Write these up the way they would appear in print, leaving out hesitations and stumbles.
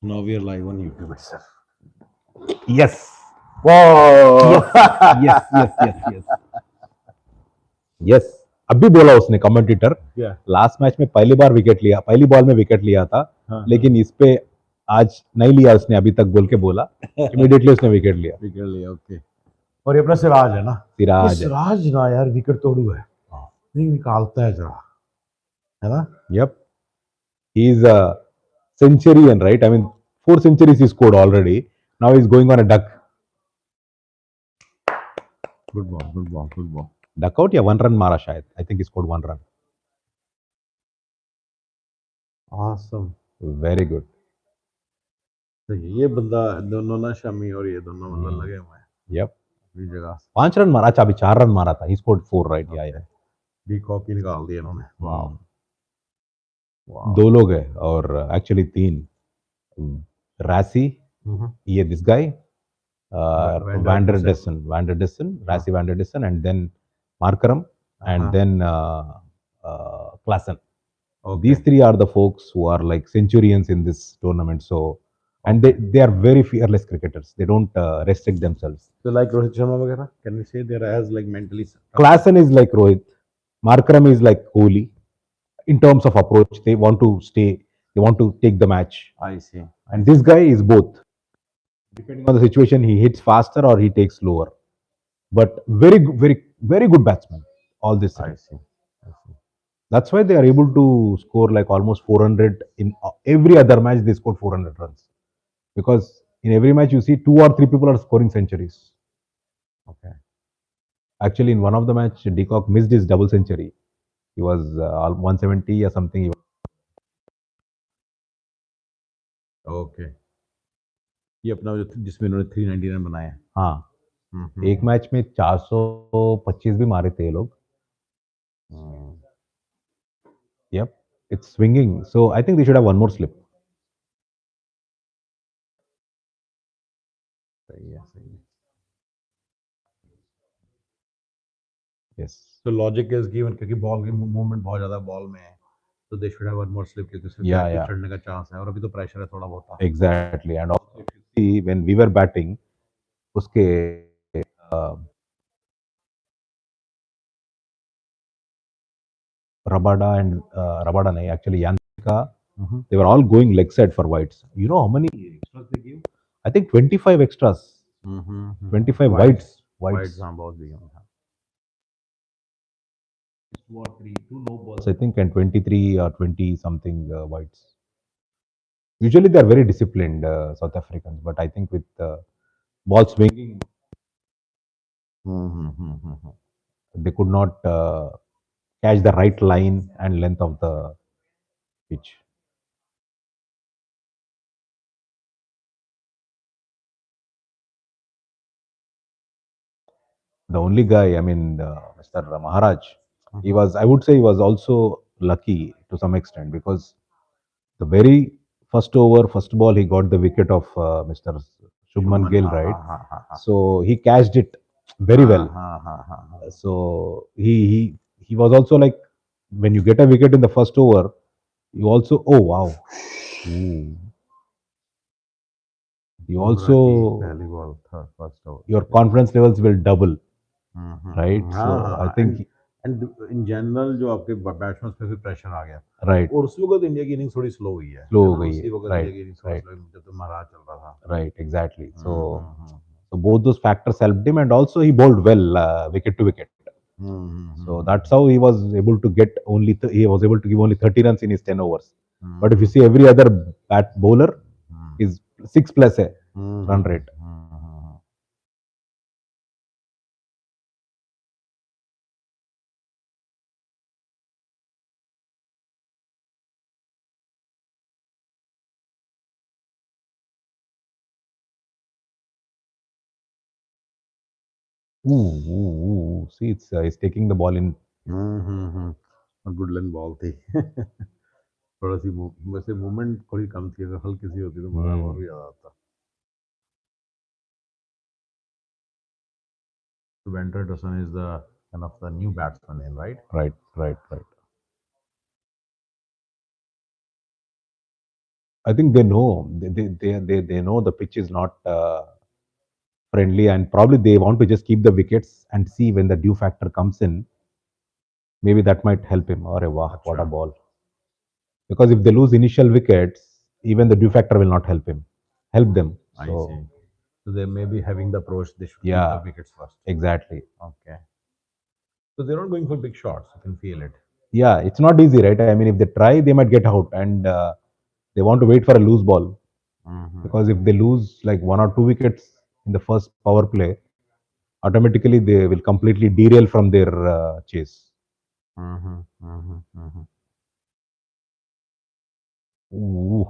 Now we are live on YouTube itself. Yes. Whoa! Yes. Yes. Yes. Yes. Yes. Yes अभी बोला उसने commentator क्या? Last match में पहली बार विकेट लिया पहली बॉल में विकेट लिया था हाँ, लेकिन इस पे आज नहीं लिया उसने अभी तक बोल के बोला इमीडिएटली उसने विकेट लिया विकेट लिया, ओके। और ये अपना सिराज है ना? ये सिराज है सिराज ना यार विकेट तोड़ू है। हाँ। नहीं निकालता है जरा, है ना? Yep, he is a centurion, right? I mean, 4 centuries he scored already. Now he's going on a good ball, good ball, good ball. duck out या 1 run मारा शायद. I think he scored 1 run. Awesome. Very good. तो ये बंदा दोनों ना शमी और ये दोनों मतलब लगे हुए हैं Yep. अपनी जगह। 5 run मारा अच्छा अभी 4 run मारा था. He scored 4, right? Yeah, yeah. De Kock ही निकाल दिए इन्होंने। वाह वाह। दो लोग हैं और एक्चुअली तीन. रासी ये this guy van der Dussen Rassie van der Dussen and then Markram and then Klassen. These three are the folks who are like centurions in this tournament. So, and they are very fearless cricketers. They don't restrict themselves. So like Rohit Sharma वगैरह, can we say they're as like mentally? Klassen is like Rohit. Markram is like Kohli. In terms of approach, they want to stay. They want to take the match. I see. And this guy is both. Depending on the situation, he hits faster or he takes slower. But very good batsman. All this. I see. I see. That's why they are able to score like almost 400 in every other match. They scored 400 runs because in every match you see 2 or 3 people are scoring centuries. Okay. Actually, in one of the match, Deacock missed his double century. He was 170 or something. Okay. ये अपना जिसमें इन्होंने 390 run बनाए। हाँ एक match में 425 भी मारे थे ये लोग. Yep, it's swinging. So I think they should have one more slip. सही है, सही है। Yes. So logic is given क्योंकि बॉल की मूवमेंट बहुत ज्यादा बॉल में है, तो they should have one more slip क्योंकि उसमें Yeah, बैक yeah. चढ़ने का चांस है और अभी तो प्रेशर है थोड़ा बहुत। Exactly. And also, if you see when we were batting, उसके Rabada and Rabada nahi, actually Yantika, they were all going leg side for wides. You know how many extras they give? I think 25 extras. 25 wides. Wides हाँ बहुत दिए हैं। 2 no balls, I think, and 23 or 20 something wides. Usually they are very disciplined, South Africans, but I think with ball swinging, they could not catch the right line and length of the pitch. The only guy, I mean, Mr. Maharaj, he was, I would say, he was also lucky to some extent because the very first over, first ball, he got the wicket of Mr. Shubman Gill, right? So he catched it very well. So he was also like, when you get a wicket in the first over, you also, oh wow. Ooh. You also, पहली ball था first over. your confidence levels will double, right? So I think, and in general जो आपके batsman पे फिर pressure आ गया, right, और उस वक्त इंडिया की इनिंग थोड़ी स्लो हुई है, slow हो ना? गई उसी है, वक्त right, इंडिया की इनिंग थोड़ी right, स्लो जब तो महाराज चल रहा था। right, exactly. So both those factors helped him, and also he bowled well, wicket to wicket. So that's how he was able to get only he was able to give only 30 runs in his 10 overs. But if you see every other bat bowler is 6 plus a run rate. See, it's taking the ball in. Good length ball थी। थोड़ा सी वैसे movement थोड़ी कम थी, अगर हल्की सी होती तो मजा और भी ज्यादा आता। So Venkatesan is the kind of the new batsman in, right? Right, right, right. I think they know the pitch is not friendly, and probably they want to just keep the wickets and see when the due factor comes in. Maybe that might help him. Or wow, what a अच्छा, ball! Because if they lose initial wickets, even the due factor will not help them. I see. So So they may be having the approach they should keep the yeah, wickets first. exactly. Okay. So they're not going for big shots. You can feel it. Yeah, it's not easy, right? I mean, if they try, they might get out, and they want to wait for a loose ball, Mm-hmm. because if they lose like one or two wickets in the first power play, automatically they will completely derail from their chase. Mm-hmm. Mm-hmm. Mm-hmm. Ooh,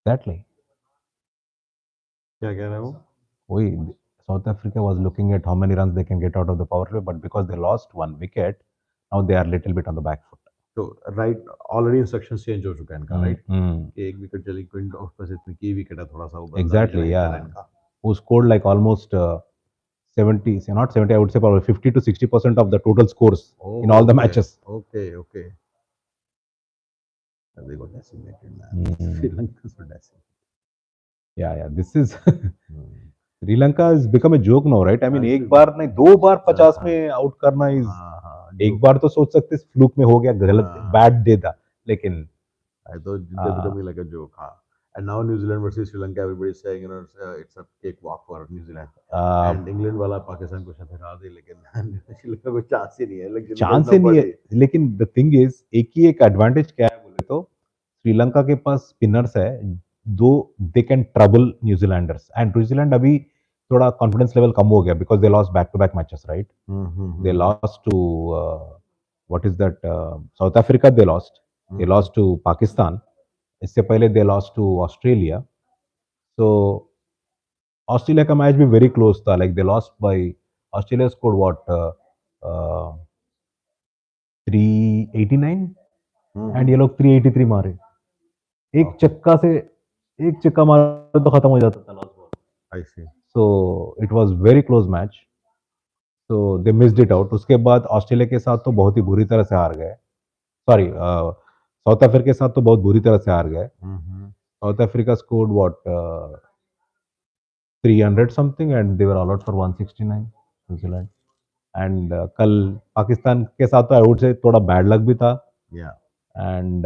exactly. क्या कह रहा है वो? We South Africa was looking at how many runs they can get out of the power play, but because they lost one wicket, now they are little bit on the back foot. तो right already instruction change हो चुका है इनका, right? Mm. कि एक wicket चली Quint of बस इतनी की विकेट है, थोड़ा सा वो बंदा भी जरा Exactly, हिटर है yeah. इनका. Who scored like almost 70, say not 70, I would say probably 50 to 60% of the total scores in Oh, all the okay. matches. Okay, okay. They got decimated, man. Sri Mm. Lanka so decimated. Yeah, yeah. This is Hmm. Sri Lanka has become a joke now, right? I mean, Actually, एक बार नहीं, दो बार हाँ 50 हाँ में out करना is, हाँ हाँ एक joke. बार तो सोच सकते फ्लूक में हो गया, गलत हाँ, बैट दे था, लेकिन I thought they're uh, becoming like a joke, हाँ. And now New Zealand versus Sri Lanka, everybody's saying, it's a cakewalk for New Zealand. uh, And England वाला पाकिस्तान को शायद हरा दे, लेकिन श्रीलंका को चांस ही नहीं है. Like there's चांस ही नहीं है. nobody. लेकिन द थिंग इज, एक ही एक एडवांटेज क्या है बोले तो, श्रीलंका के पास स्पिनर्स है, though they can trouble New Zealanders, and New Zealand अभी थोड़ा कॉन्फिडेंस लेवल कम हो गया, because they lost back to back matches, right? They Mm-hmm. lost to what is that? South Africa. They lost. They Mm-hmm. lost to Pakistan. इससे पहले they lost to Australia. So Australia का match भी very close था. Like they lost by, Australia scored what 389, and ये Mm-hmm. लोग 383 मारे. एक Okay, चक्का से, एक चक्का मारे तो खत्म हो जाता था last ball. I see. So it was very close match. तो दे मिस्ड इट आउट. उसके बाद ऑस्ट्रेलिया के साथ तो बहुत ही बुरी तरह से हार गए. सॉरी, साउथ अफ्रीका के साथ तो बहुत बुरी तरह से हार गए. Mm-hmm. South Africa scored what 300 something, and they were all out for 169, New Zealand. And कल पाकिस्तान के साथ तो आई वुड से थोड़ा बैड लक भी था, Yeah. एंड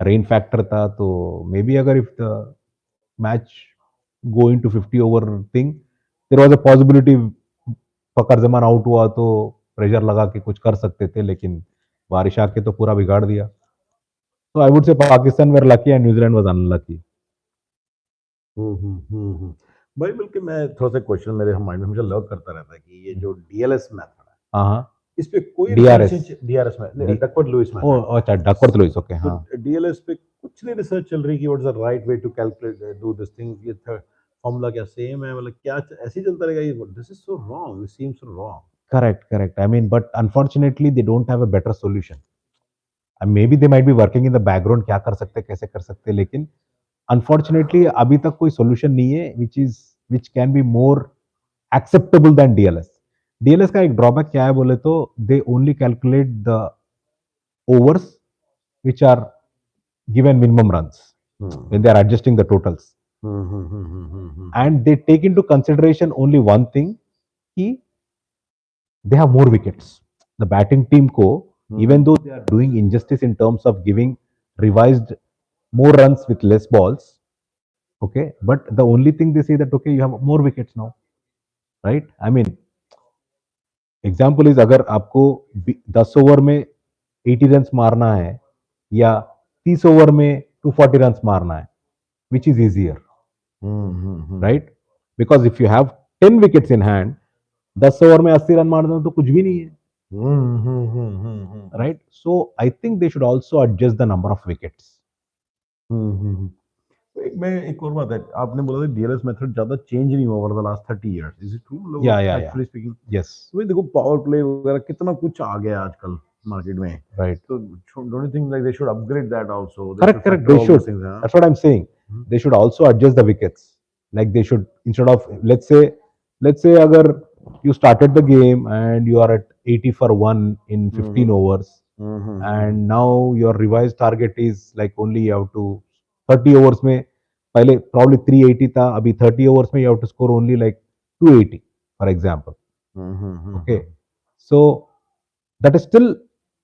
रेन फैक्टर था. तो मे बी अगर if the match go into 50 over thing, there was a possibility Fakhar Zaman out हुआ तो प्रेशर लगा के कुछ कर सकते थे, लेकिन बारिश आके तो पूरा बिगाड़ दिया. तो I would say Pakistan were lucky and New Zealand was unlucky. Hmm. भाई बल्कि मैं थोड़ा सा क्वेश्चन मेरे माइंड में मुझे लर्क करता रहता है कि ये जो डीएलएस मेथड है, हाँ हाँ. इस पे कोई डीआरएस. रिसर्च, डीआरएस में डकवर्थ लुईस ओ मेथड, अच्छा, डकवर्थ लुईस. ओके, तो हाँ. डीएलएस पे कुछ नहीं रिसर्च चल रही कि what is the right way to calculate do this thing, ये फॉर्मूला क्या सेम है, मतलब क्या ऐसे ही चलता रहेगा ये? This is so wrong, this seems so wrong. Correct, correct. I mean, but unfortunately they don't have a better solution. Maybe they might be working in the background, क्या कर सकते, कैसे कर सकते, लेकिन अनफॉर्चुनेटली अभी तक कोई सोल्यूशन नहीं है which can be more acceptable than DLS. DLS का एक ड्रॉबैक क्या है बोले तो, they only calculate the overs which are given minimum runs when they are adjusting the totals, and they take into consideration only one thing, ki they have more wickets. The batting team ko, even though they are doing injustice in terms of giving revised more runs with less balls, okay, but the only thing they say that okay, you have more wickets now, right? I mean, example is, अगर आपको 10 over में 80 run मारना है, या 30 over में 240 run मारना है, which is easier, right? Because if you have 10 wickets in hand, 10 over में 80 रन मारना तो कुछ भी नहीं है, right? So I think they should also adjust the number of wickets. तो एक और बात है, आपने बोला था डीएलएस मेथड ज्यादा चेंज नहीं हुआ over the last 30 years, is it true? या एक्चुअली स्पीकिंग, यस. तो देखो पावर प्ले वगैरह कितना कुछ आ गया आजकल, market में. Right. So don't you think like they should upgrade that also? They Correct, should correct. factor They all should. those things, huh? That's what I'm saying. Mhm. They should also adjust the wickets. Like they should, instead of, let's say agar you started the game and you are at 80 for 1 in 15 Mhm. overs, Mhm. and now your revised target is like only you have to 30 overs में पहले probably 380 था, अभी 30 overs में you have to score only like 280 for example. Okay, Mhm. so that is still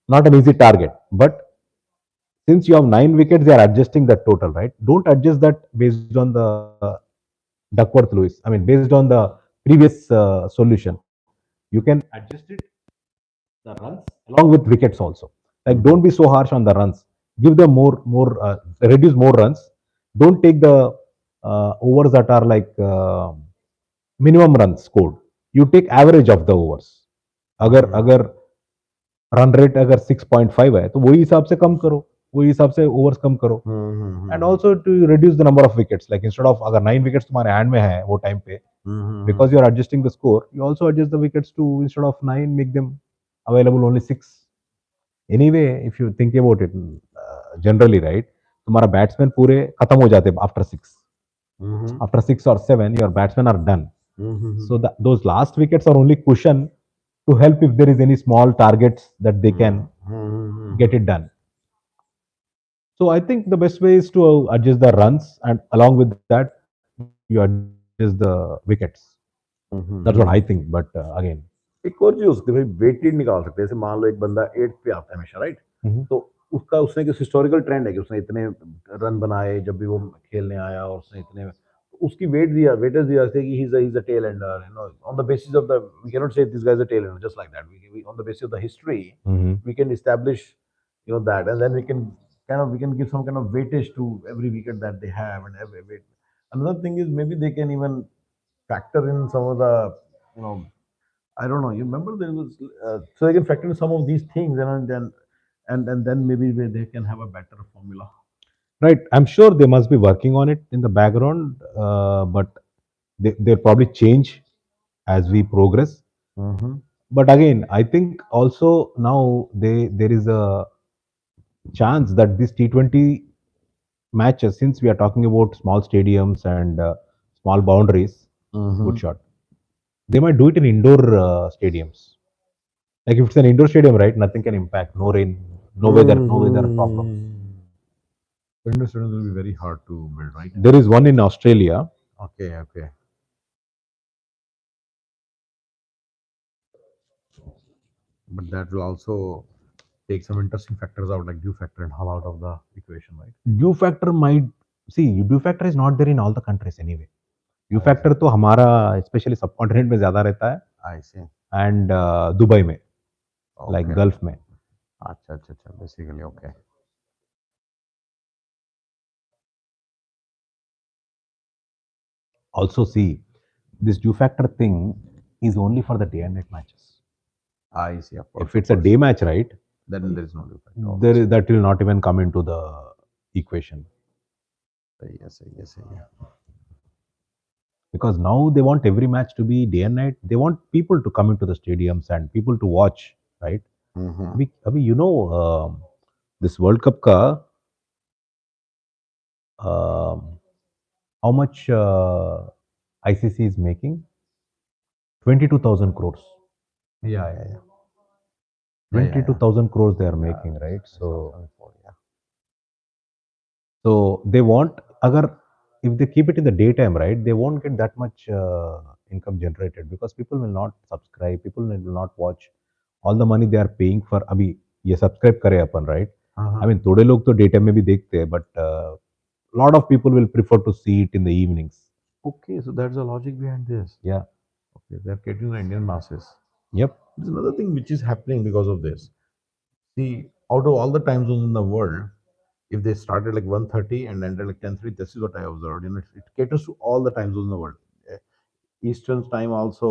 not an easy target, but since you have 9 wickets, they are adjusting that total, right? Don't adjust that based on the Duckworth Lewis. I mean, based on the previous solution, you can adjust it the runs along with wickets also. Like, don't be Mhm. so harsh on the runs. Give them reduce more runs. Don't take the overs that are like minimum runs scored. You take average of the overs. अगर Mhm. अगर run rate अगर 6.5 है तो वही हिसाब से कम करो, वही हिसाब से ओवर्स कम करो. And Mhm. Also to reduce the number of wickets, like instead of अगर 9 विकेट्स तुम्हारे हैंड में है वो टाइम पे, because you Mhm. are adjusting the score, you also adjust the wickets to, instead of 9, make them available only 6. Anyway, if you think about it, generally, right, तुम्हारा batsman पूरे खत्म हो जाते after 6. Mhm. After 6 or 7, your batsmen are done. So Mhm. those last wickets are only cushion to help if there is any small targets that they can get it Mhm. done. So I think the best way is to adjust the runs, and along with that, you adjust the wickets. That's what I think. But again, एक और चीज उसके भाई weighted निकाल सकते हैं. जैसे मान लो एक बंदा 8th पे आता है हमेशा, राइट? mhm, तो उसका उसने कुछ हिस्टोरिकल ट्रेंड है कि उसने इतने रन बनाए जब भी वो खेलने आया, और उसने इतने उसकी वेटेज दिया कि he is a tail ender, you know, on the basis of the, we can not say this guys a tail ender just like that. We on the basis of the history mhm. we can establish, you know, that, and then we can give some kind of weightage to every wicket that they have, and every weight. Another thing is maybe they can even factor in some of the, you know, I don't know. You remember there was, so they can factor in some of these things, and then maybe they can have a better formula. Right. I'm sure they must be working on it in the background, but they'll probably change as we progress. Mm-hmm. But again, I think also now there is a chance that this T20 matches, since we are talking about small stadiums and small boundaries, good Mm-hmm. shot. They might do it in indoor stadiums. Like if it's an indoor stadium, right? Nothing can impact. No rain, no weather problem. Mm-hmm. Window students will be very hard to build, right? There is one in Australia. Okay, okay. But that will also take some interesting factors out, like dew factor and all out of the equation, right? Dew factor might see. Dew factor is not there in all the countries anyway. Dew I see. factor तो हमारा specially सब continent में ज़्यादा रहता है, I see. And Dubai में, like Okay. Gulf में. अच्छा. Basically, okay. Also see, this dew factor thing is only for the day and night matches. I see. Of course, If of it's a course. day match, right, Then there is no dew factor, there is, obviously. that will not even come into the equation, सही है. because now they want every match to be day and night. They want people to come into the stadiums and people to watch, right? Mm-hmm. अभी this World Cup का how much ICC is making? 22,000 crores. Yeah. Yeah. 22,000 crores they are Yeah. making, right? I saw So, some before, yeah. so they want, agar, if they keep it in the daytime, right, they won't get that much income generated, because people will not subscribe, people will not watch. All the money they are paying for, अभी ये subscribe करे अपन, right? I Uh-huh. mean, थोड़े लोग तो daytime में भी देखते हैं, but lot of people will prefer to see it in the evenings. Okay, so that's the logic behind this. Yeah. Okay, they're catering the Indian masses. Yep. There's another thing which is happening because of this. See, out of all the time zones in the world, if they started like 1:30 and ended like 10:03, this is what I observed. You know, it caters to all the time zones in the world. Eastern time also,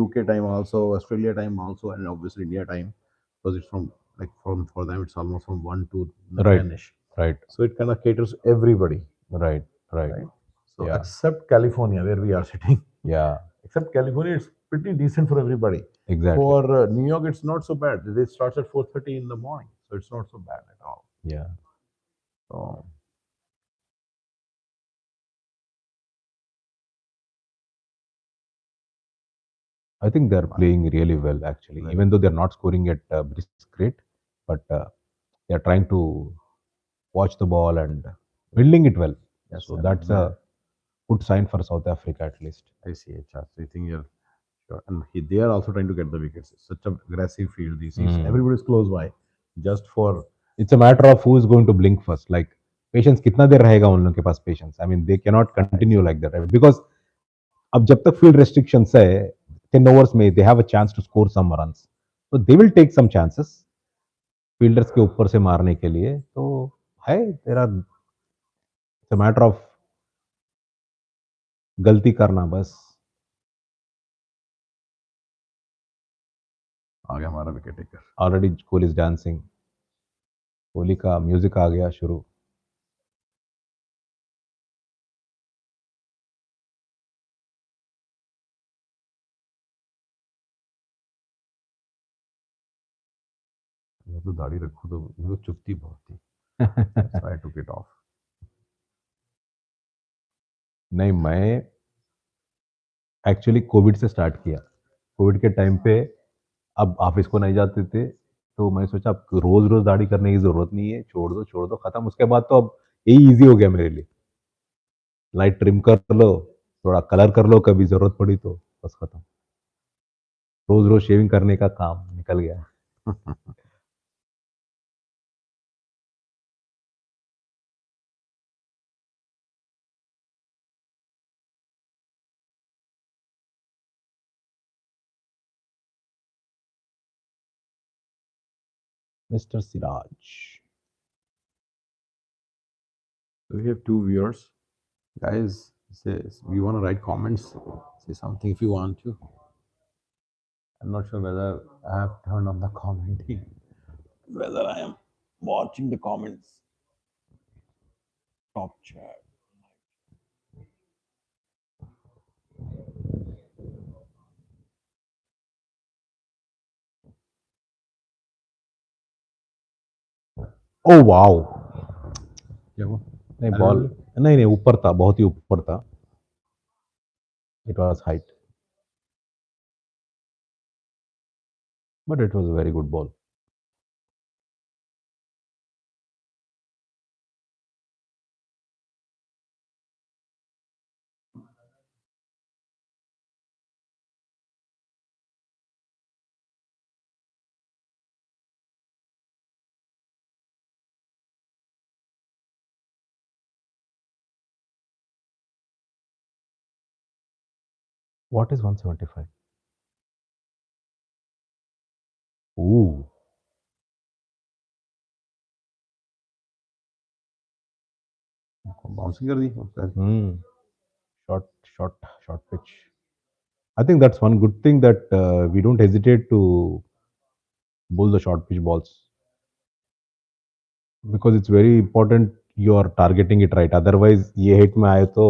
UK time also, Australia time also, and obviously India time, because it's from like from for them it's almost from 1 to Right. 10ish. Right. So it kind of caters everybody, Right. Right. right? So Yeah. except California where we are sitting, Yeah. except California, it's pretty decent for everybody. Exactly. For New York, it's not so bad. It starts at 4:30 in the morning, so it's not so bad at all. Yeah. So I think they're playing really well, actually, very even though they're not scoring at brisk rate, but they're trying to watch the ball and building it well. yes, So and that's a good sign for South Africa, at least. I see a chance. I think you're sure, and they are also trying to get the wickets. It's such a aggressive field. This is Hmm. everybody's close by, just for It's a matter of who is going to blink first. Like patience, कितना देर रहेगा उन लोगों के पास patience? I mean, they cannot I continue see. like that, right? Because अब जब तक field restrictions है, 10 overs में they have a chance to score some runs. So they will take some chances. Fielders के ऊपर से मारने के लिए तो है, there are, it's a matter of गलती करना बस. आ गया हमारा wicket taker. Already Kohli is dancing. Kohli का म्यूजिक आ गया शुरू. मैं तो दाढ़ी रखूँ तो मुझे चुभती बहुत थी. That's why I took it off. नहीं, मैं एक्चुअली कोविड से स्टार्ट किया. कोविड के टाइम पे अब ऑफिस को नहीं जाते थे, तो मैं सोचा अब रोज रोज दाढ़ी करने की जरूरत नहीं है, छोड़ दो खत्म. उसके बाद तो अब यही इजी हो गया मेरे लिए. लाइट ट्रिम कर लो, थोड़ा कलर कर लो, कभी जरूरत पड़ी तो बस खत्म. रोज रोज शेविंग करने का काम निकल गया. Mister Siraj. So we have two viewers. Guys, say we want to write comments. Say something if you want to. I'm not sure whether I have turned on the commenting, whether I am watching the comments. Top chat. Oh wow. क्या हुआ? नहीं, अरे ball नहीं नहीं, ऊपर था, बहुत ही ऊपर था. It was height, but it was a very good ball. What is 175? Oh. Bouncing कर दी. Hmm. Short short short pitch. I think that's one good thing that we don't hesitate to bowl the short pitch balls, because it's very important you are targeting it right. Otherwise, ये hit में आए तो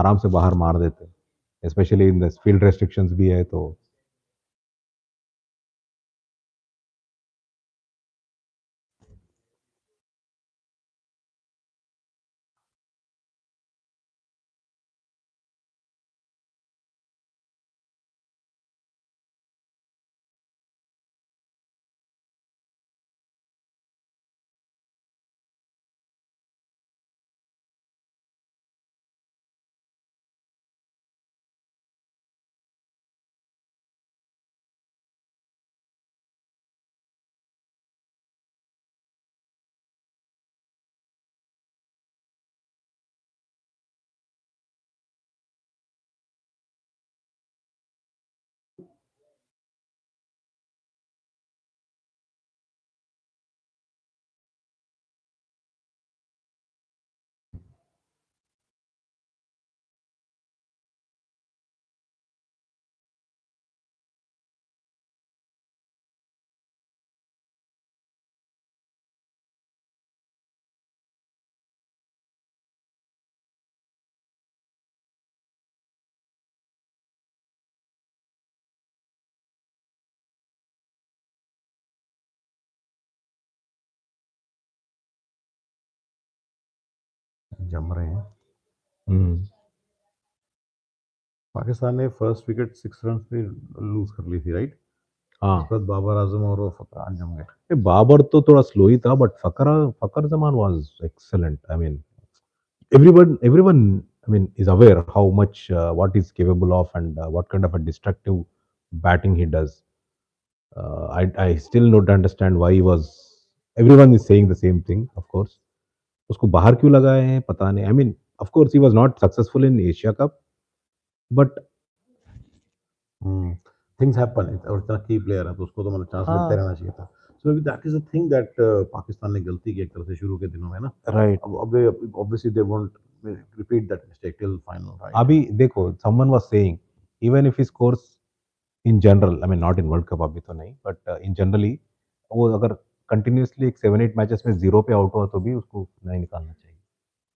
आराम से बाहर मार देते. Especially in the field restrictions भी है तो. जम रहे हैं। हम्म, पाकिस्तान ने फर्स्ट विकेट 6 रन पे लूज कर ली थी, राइट? हाँ। उसके बाद बाबर आजम और वो फरहान जम गए। बाबर तो थोड़ा स्लो ही था, but Fakhar Zaman was excellent. I mean, everyone I mean is aware how much what he's capable of, and what kind of a destructive batting he does. I still don't understand why he was. Everyone is saying the same thing, of course. उसको बाहर क्यों लगाए हैं पता नहीं. I mean, of course he was not successful in Asia Cup, but things happen, और इतना की प्लेयर है तो उसको तो मतलब चांस मिलते हाँ, रहना चाहिए था. So that is the thing that Pakistan ने गलती की एक तरह से शुरू के दिनों में ना. राइट. अब obviously they won't repeat that mistake till final, right? अभी देखो, someone was saying even if he scores in general, I mean not in World Cup अभी तो नहीं, but in generally वो अगर कंटिन्यूसली एक 7-8 मैचेस में जीरो पे आउट हुआ तो भी उसको नहीं निकालना चाहिए,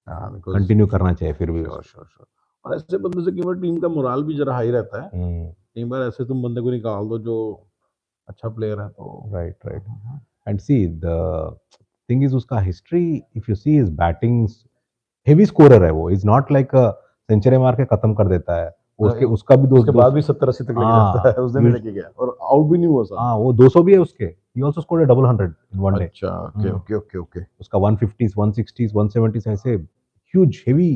हाँ, बिकॉज कंटिन्यू करना चाहिए फिर भी श्योर उसको. Sure sure. और ऐसे बंदे से कई बार टीम का मोराल भी जरा हाई रहता है. कई बार ऐसे तुम बंदे को निकाल दो जो अच्छा प्लेयर है तो. Right, right. And see the thing is, उसका history if you see, is batting heavy scorer है वो. इज नॉट लाइक सेंचुरी मार के खत्म कर देता है. उसके उसका भी उसके दो बाद भी 70-80 तक लेके जाता है. हाँ, उस दिन भी लेके गया और आउट भी नहीं हुआ साला. हाँ, वो 200 भी है उसके. ही also scored double 100 in one day. अच्छा, ओके ओके ओके ओके. उसका 150s 160s 170s ऐसे ह्यूज हेवी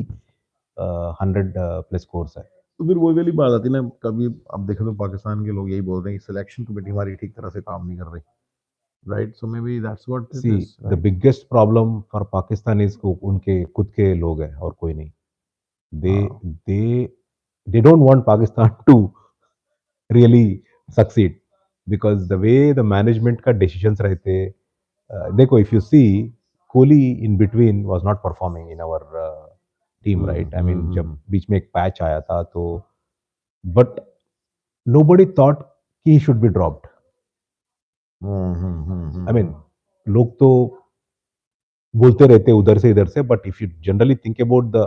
100 प्लस स्कोर्स है. तो फिर वही वाली बात आती है ना, कभी अब देखो तो पाकिस्तान के लोग यही बोल रहे हैं कि सिलेक्शन कमेटी हमारी ठीक तरह से काम नहीं कर रही, right? So maybe that's what it see is, the right? Biggest problem for Pakistan is उनके खुद के लोग हैं और कोई नहीं. दे हाँ. दे they don't want Pakistan to really succeed, because the way the management का decisions रहते. देखो, if you see, Kohli in between was not performing in our team, right? I mean, जब बीच में एक पैच आया था तो, but nobody thought कि he should be dropped. I mean, लोग तो बोलते रहते उधर से इधर से, but if you generally think about the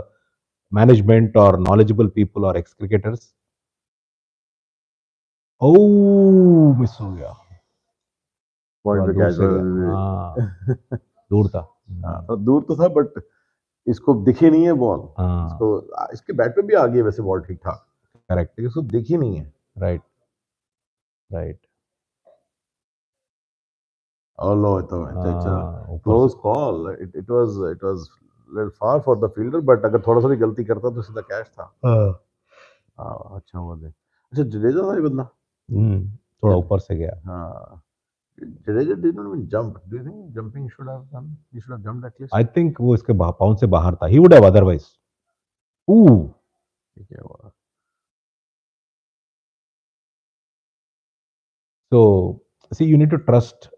management or knowledgeable people or ex cricketers, oh, miss हो गया. पॉइंट थोड़ा पे दूर कैच से लगा. गया. हाँ, दूर था. हाँ, तो दूर तो था बट इसको दिखी नहीं है बॉल. हाँ, इसको इसके बैट पे भी आ गई है वैसे बॉल ठीक ठाक, करेक्ट. लेकिन इसको दिखी नहीं है. Right, right. Oh no, it's a ऊपर close से. call. It was little far for the fielder, but अगर थोड़ा सा भी गलती करता तो सीधा कैच था. हाँ. अच्छा हुआ दे. अच्छा, जडेजा था ये बंदा. थोड़ा ऊपर से गया. हाँ, Jadeja did not even jump. Do you think jumping should have done? He should have jumped at least. I think वो इसके पाउंड से बाहर था. He would have otherwise. ऊ ठीक है वो. So see, you need to trust,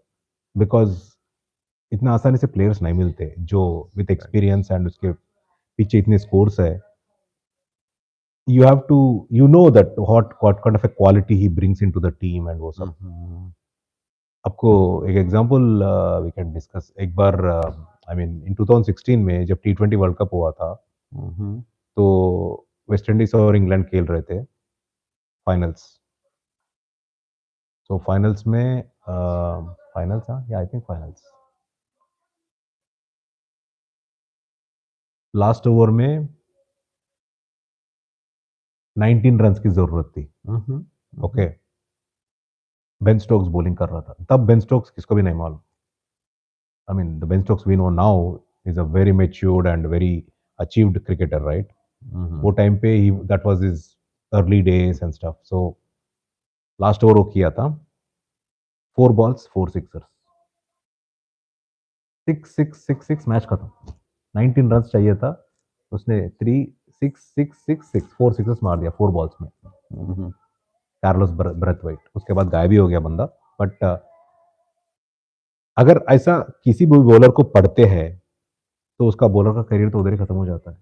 because इतना आसानी से प्लेयर्स नहीं मिलते जो विथ एक्सपीरियंस एंड उसके पीछे इतने स्कोर्स है. you have to, you know that what kind of a quality he brings into the team and वो सब. आपको एक एग्जांपल वी कैन डिस्कस. एक बार आई मीन इन 2016 में जब T20 वर्ल्ड कप हुआ था, तो वेस्ट इंडीज और इंग्लैंड खेल रहे थे फाइनल्स. तो फाइनल्स में फाइनल्स, हाँ, या I think finals, last over में 19 रन की जरूरत थी. ओके, बेन स्टोक्स बॉलिंग कर रहा था तब. बेन स्टोक्स किसको भी नहीं मालूम. I mean, the Ben Stokes we know now is a very matured and very achieved cricketer, right? वो टाइम पे ही, that was his early days and stuff. So last over वो किया था 4 balls 4 sixers, 6 मैच खत्म. 19 run चाहिए था, उसने 3 6 6 6 6 4 Sixers मार दिया 4 बॉल्स में. कार्लोस ब्रेथवेट उसके बाद गायब ही हो गया बंदा. बट अगर ऐसा किसी भी बॉलर को पढ़ते हैं तो उसका बॉलर का करियर तो उधर ही खत्म हो जाता है,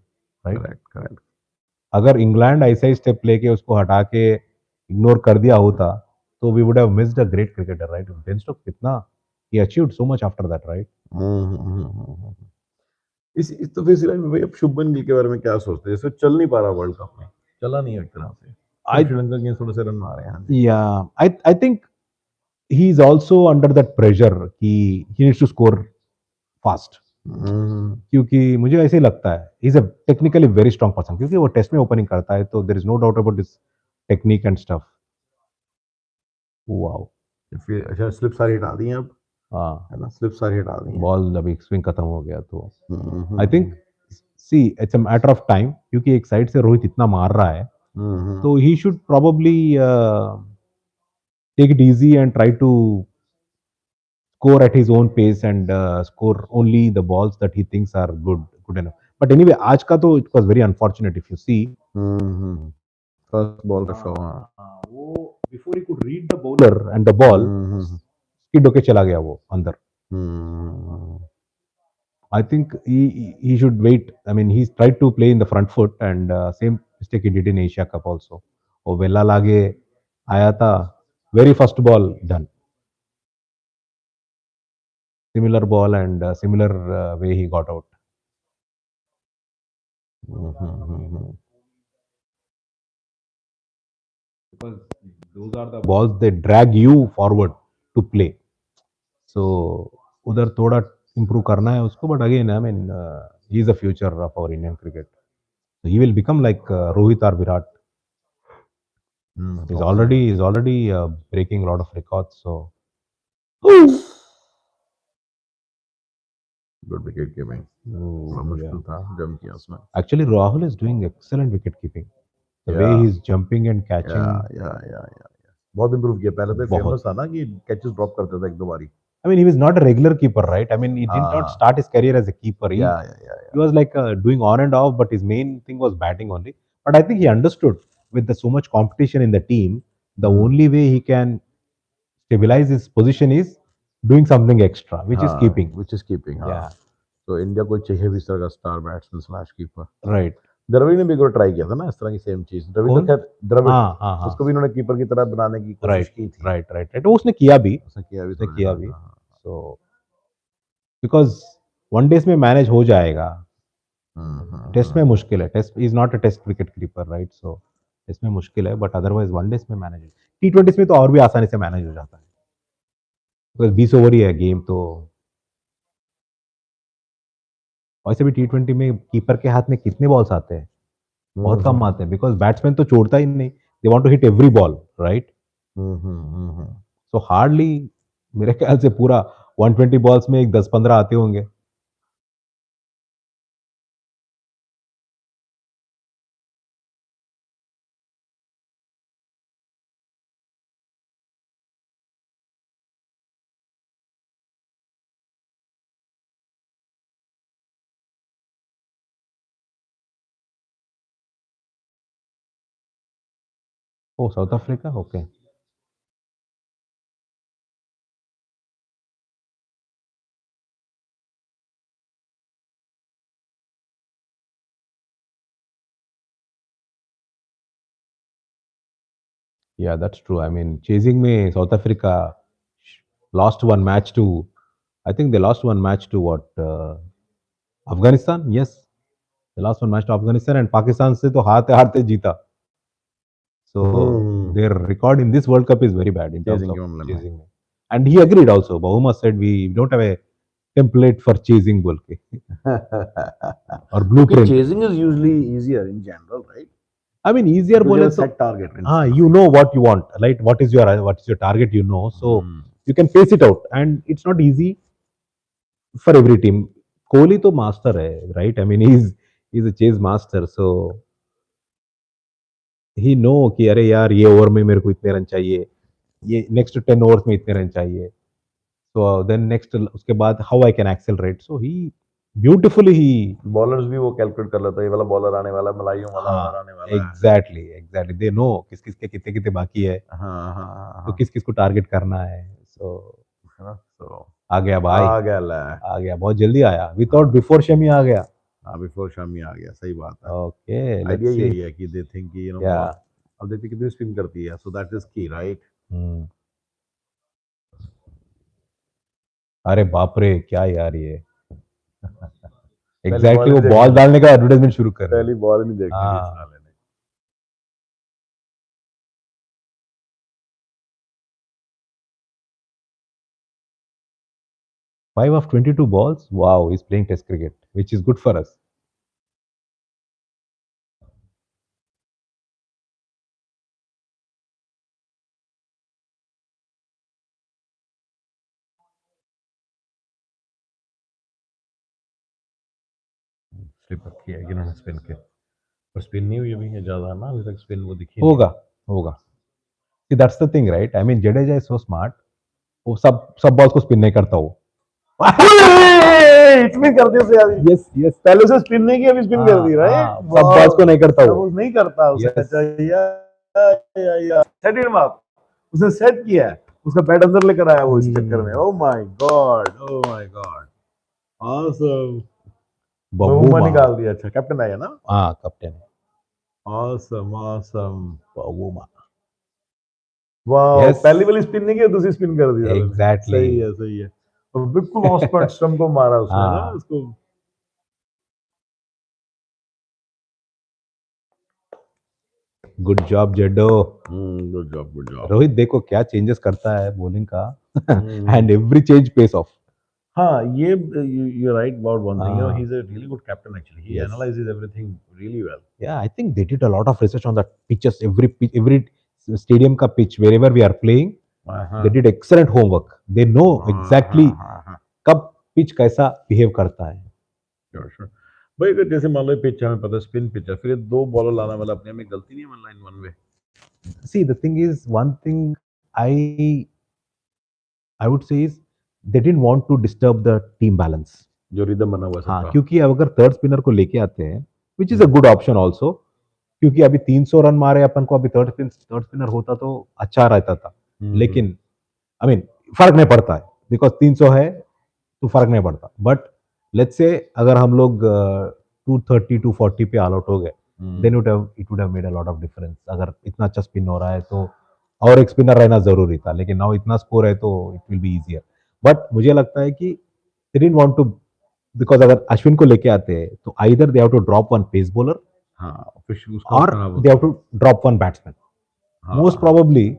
राइट? Correct correct. अगर इंग्लैंड ऐसा ही स्टेप लेके उसको हटा के इग्नोर कर दिया होता तो we would have missed a great cricketer, right? Ben Stokes कितना ही achieved so much after that, right? इस तो फिर इस लाइन में भाई अब शुभमन गिल के बारे में क्या सोचते हैं? जैसे चल नहीं पा रहा वर्ल्ड कप में, चला नहीं है एक तरह से. श्रीलंका के थोड़े से रन मारे हैं. या I think he is also under that pressure कि he needs to score fast. क्योंकि मुझे ऐसे ही लगता है is a technically very strong person, क्योंकि वो टेस्ट में ओपनिंग करता है, तो there is no doubt about this technique and stuff. Wow. फिर अच्छा स्लिप सारी हटा दी हैं अब, हाँ, है ना, स्लिप सारी हटा दी हैं। बॉल अभी स्विंग खत्म हो गया तो I think hmm see it's a matter of time, क्योंकि एक साइड से रोहित इतना मार रहा है, हम्म तो he should probably take it easy and try to score at his own pace and score only the balls that he thinks are good enough. But anyway, आज का तो it was very unfortunate if you see. First ball का show, हाँ। वो before he could read the bowler and the ball, hmm skid होके चला गया वो अंदर. हम्म I think he should wait. I mean, he's tried to play in the front foot and same mistake he did in Asia Cup also. वो वेला लागे आया था, very first ball done. Similar ball and similar way he got out. Hmm Because those are the balls they drag you forward to play. So उधर थोड़ा improve करना है उसको, but again I mean he is the future of our Indian cricket. So he will become like Rohit or Virat. hopefully. He's already breaking a lot of records. So good wicket keeping, बड़ा yeah, मुश्किल था, जम किया उसमें। actually Rahul is doing excellent wicket keeping. The या way he's jumping and या catching, या बहुत इम्प्रूव किया। पहले तो फेमस बहुत. था ना कि कैचेस ड्रॉप करता था एक दो बारी। I mean, he was not a regular keeper, right? I mean, he did not हाँ start his career as a keeper. He या was like doing on and off, but his main thing was batting only. But I think he understood with the so much competition in the team, the only way he can stabilize his position is doing something extra, which is हाँ keeping. Which is keeping, हाँ। Yeah, तो India को चाहिए भी इस तरह का star batsman slash keeper. right. Dravid ने भी एक बार ट्राई किया था ना इस तरह की सेम चीज। द्रविड़ तो कौन? खैर द्रविड़, हाँ हाँ हाँ. उसको भी इन्होंने कीपर की तरह बनाने की कोशिश राइट की थी। राइट राइट राइट, वो उसने किया भी, उसने किया भी उसने थोड़ी किया जगह, भी. हाँ। सो बिकॉज वनडेज में मैनेज हो जाएगा, टेस्ट में हम्म। मुश्किल है. Test is not a test wicket keeper, right? So test में मुश्किल है, बट अदरवाइज वनडेज में मैनेज, T20 में तो और भी आसानी से मैनेज हो जाता है, बिकॉज 20 ओवर ही है गेम तो. वैसे भी T20 में कीपर के हाथ में कितने बॉल्स आते हैं? बहुत कम आते हैं, बिकॉज बैट्समैन तो छोड़ता ही नहीं, they want to hit every ball, right? Hmm. So hardly, मेरे ख्याल से पूरा 120 बॉल्स में एक 10-15 आते होंगे. Oh, South Africa, okay. Yeah, that's true. I mean, chasing me, South Africa lost one match to, I think they lost one match to what? Afghanistan? Yes. They lost one match to Afghanistan and Pakistan से तो हारते हारते जीता. So their record in this World Cup is very bad in terms chasing of के मामले में। chasing. And he agreed also. Bahuma said we don't have a template for chasing बोल के, और क्योंकि blueprint. Chasing is usually easier in general, right? I mean, easier because you बोले have a तो, set target हाँ, इन अ you way. know what you want, right? What is your target, you know, so you can face it out, and it's not easy for every team. Kohli तो master है, right? I mean he is a chase master, so he know कि अरे यार ये over में मेरे को इतने रन चाहिए, ये नेक्स्ट 10 ओवर्स में इतने रन चाहिए, सो देन नेक्स्ट उसके बाद how I can accelerate, so he beautifully he. Bowlers भी वो कैलकुलेट कर लेता है, ये वाला बॉलर आने वाला है, मलाइयों वाला हाँ, ओवर आने वाला है। एग्जैक्टली एग्जैक्टली, दे नो किस किस के कितने कितने बाकी है, हाँ हाँ तो हाँ, किस किस को टारगेट करना है. सो है ना? तो आ गया भाई, आ गया लै। आ गया, बहुत जल्दी आया, वी थॉट हाँ बिफोर शमी आ गया. हाँ, बिफोर शामी आ गया, सही बात है। Okay, idea let's see. यही है कि दे थिंक कि या, बॉल, अब देखते कितनी स्पिन करती है, सो दैट इज की, राइट? अरे बाप रे, क्या यार ये, पहली एग्जैक्टली बॉल वो नहीं देखने बॉल दी, डालने का एडवर्टाइजमेंट शुरू कर रहे हैं. पहली बॉल नहीं देखने दी हाँ, साले ने। 5 of 22 balls. Wow, he's playing Test cricket, which is good for us. Slip रखी है इन्होंने स्पिन के, पर स्पिन नहीं हुई अभी है ज्यादा ना, अभी तक स्पिन वो दिखी नहीं होगा, है। होगा. See, that's the thing, right? I mean, Jadeja is so smart. वो सब बॉल्स को स्पिन नहीं करता वो. स्पिन कर दिया से यार, यस यस. पहले से स्पिन नहीं किया, अभी स्पिन कर दी, राइट? सब बॉल्स को नहीं करता वो वो. नहीं करता उसे। Yes. अच्छा या सेट इट अप, उसने सेट किया है, उसका बैट अंदर लेकर आया वो इस चक्कर में। Oh my God, oh my God, awesome. बहुमा बहुमा. निकाल दिया। अच्छा कैप्टन आया ना। हाँ, कैप्टन है ऑसम ऑसम। बहुमा. वाह, यस, पहली वाली स्पिन नहीं किया, दूसरी स्पिन कर दी साले ने। एग्जैक्टली. सही है सही है। और बिल्कुल ऑफ स्पॉट स्टंप को मारा उसने ना हाँ, उसको। गुड जॉब जेडो. Good job good job. Rohit देखो क्या चेंजेस करता है बॉलिंग का. हम्म। And every change pace off. हाँ, ये you right about one thing, he हाँ, is a really good captain actually, he yes. Analyses everything really well. Yeah, I think they did a lot of research on the pitches. Every stadium ka pitch wherever we are playing, हाँ they did excellent homework. They know exactly हाँ हाँ, कब pitch कैसा behave करता है. Sure sure. भाई अगर जैसे मान लो पिच हमें पता है स्पिन पिच है, फिर ये दो बॉलर लाना मतलब अपने में गलती नहीं है, one line one way. See, the thing is, one thing I would say is they didn't want to disturb the team balance. जो रिदम बना हुआ है हाँ, सबका। क्योंकि अब अगर थर्ड स्पिनर को लेके आते हैं, which is a good option also, क्योंकि अभी 300 रन मारे अपन को, अभी थर्ड स्पिनर होता तो अच्छा रहता था. लेकिन आई मीन फर्क नहीं पड़ता है, बिकॉज 300 है तो फर्क नहीं पड़ता. बट लेट्स से अगर हम लोग 230 240 पे ऑल आउट हो गए, then it would have made a lot of difference. अगर इतना अच्छा स्पिन हो रहा है तो और एक स्पिनर रहना जरूरी था, लेकिन नाउ इतना स्कोर है तो it will be easier. But मुझे लगता है कि they didn't want to, because अगर अश्विन को लेके आते हैं तो either they have to drop one pace bowler हाँ, फिर उसका और खराब दे होता हैव है। To drop one batsman. Most हाँ, प्रोबेबली.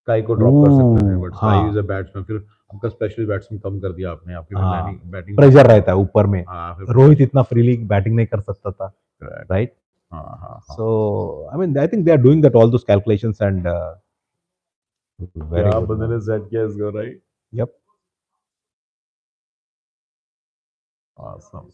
स्काई को ड्रॉप कर सकते थे, बट स्काई इज हाँ अ बैट्समैन, फिर आपका स्पेशल बैट्समैन कम कर दिया आपने, आपकी फिर हाँ, बैटिंग बैटिंग प्रेशर रहता है ऊपर में. हाँ फिर रोहित इतना फ्रीली बैटिंग नहीं कर सकता था, करेक्ट। राइट? हाँ हाँ हाँ। So, I mean, I think they are doing that all those calculations and very क्या good, बंदे man. ने सेट किया इसको, राइट? Yep. ऑसम।